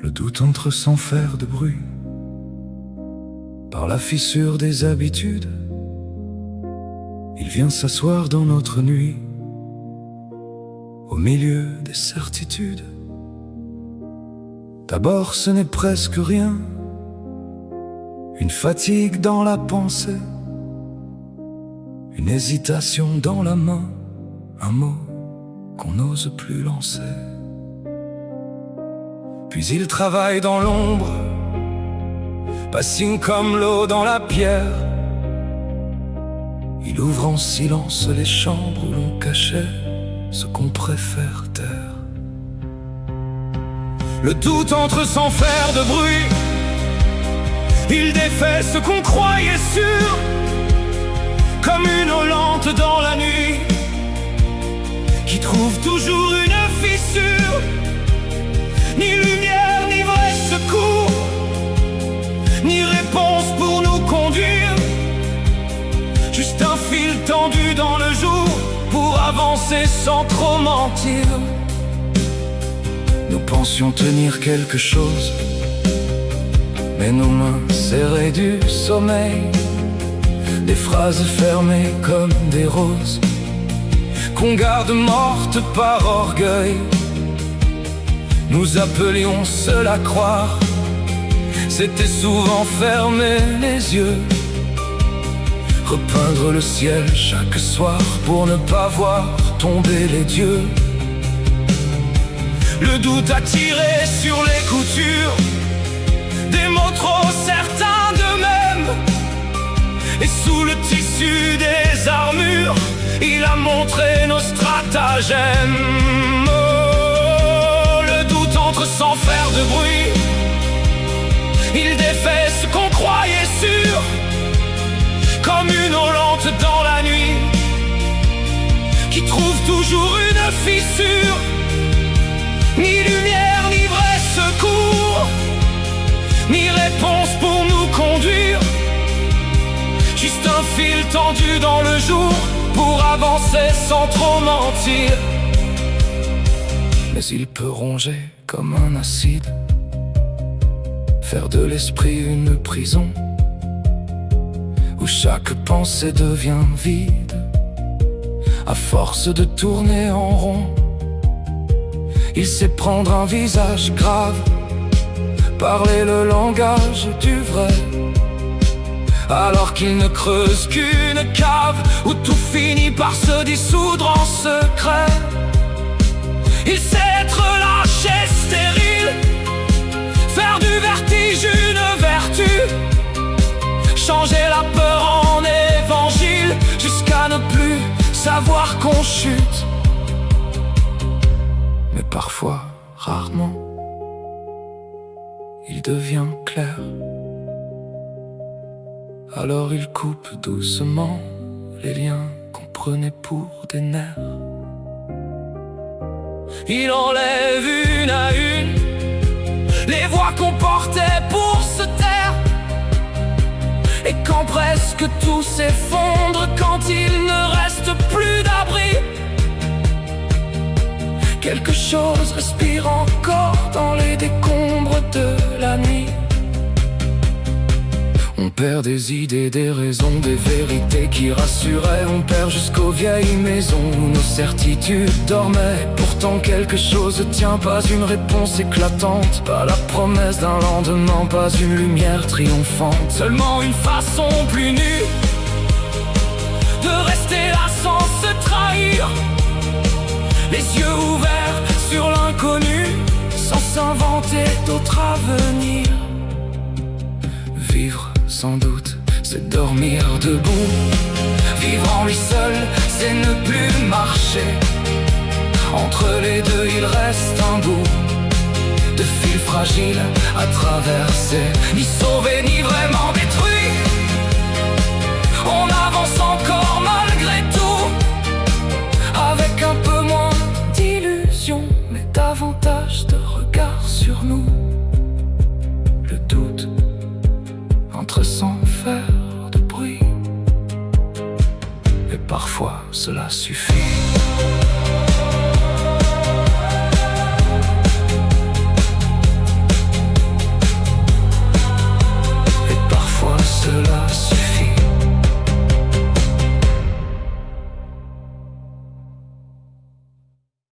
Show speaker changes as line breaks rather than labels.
Le doute entre sans faire de bruit, par la fissure des habitudes, il vient s'asseoir dans notre nuit, au milieu des certitudes. D'abord ce n'est presque rien, une fatigue dans la pensée, une hésitation dans la main, un mot qu'on n'ose plus lancer. Puis il travaille dans l'ombre, patine comme l'eau dans la pierre. Il ouvre en silence les chambres où l'on cachait ce qu'on préfère taire. Le doute entre sans faire de bruit, il défait ce qu'on croyait sûr, comme une eau lente dans la nuit, qui trouve toujours une fissure. Ni lumière, ni vrai secours, ni réponse pour nous conduire. Juste un fil tendu dans le jour pour avancer sans trop mentir. Nous pensions tenir quelque chose, mais nos mains serrées du sommeil, des phrases fermées comme des roses qu'on garde mortes par orgueil. Nous appelions seul à croire, c'était souvent fermer les yeux, repeindre le ciel chaque soir pour ne pas voir tomber les dieux. Le doute a tiré sur les coutures, des mots trop certains d'eux-mêmes, et sous le tissu des armures, il a montré nos stratagèmes. Sans faire de bruit, il défait ce qu'on croyait sûr, comme une eau lente dans la nuit, qui trouve toujours une fissure. Ni lumière, ni vrai secours, ni réponse pour nous conduire. Juste un fil tendu dans le jour pour avancer sans trop mentir. Mais il peut ronger comme un acide, faire de l'esprit une prison, où chaque pensée devient vide, à force de tourner en rond. Il sait prendre un visage grave, parler le langage du vrai, alors qu'il ne creuse qu'une cave, où tout finit par se dissoudre en secret. Il sait être lâché, stérile, faire du vertige une vertu, changer la peur en évangile, jusqu'à ne plus savoir qu'on chute. Mais parfois, rarement, il devient clair. Alors il coupe doucement les liens qu'on prenait pour des nerfs. Il enlève une à une les voix qu'on portait pour se taire. Et quand presque tout s'effondre, quand il ne reste plus d'abri, quelque chose respire encore dans les décombres de la nuit. On perd des idées, des raisons, des vérités qui rassuraient. On perd jusqu'aux vieilles maisons où nos certitudes dormaient. Pourtant quelque chose tient, pas une réponse éclatante, pas la promesse d'un lendemain, pas une lumière triomphante. Seulement une façon plus nue de rester là sans se trahir, les yeux ouverts sur l'inconnu, sans s'inventer d'autres avenirs. Vivre sans doute, c'est dormir debout. Vivre en lui seul, c'est ne plus marcher. Entre les deux, il reste un bout de fil fragile à traverser. Ni sauvé, ni vraiment détruit, on avance encore malgré tout, avec un peu moins d'illusions, mais davantage de regard sur nous. Le doute entre sans faire de bruit, et parfois cela suffit.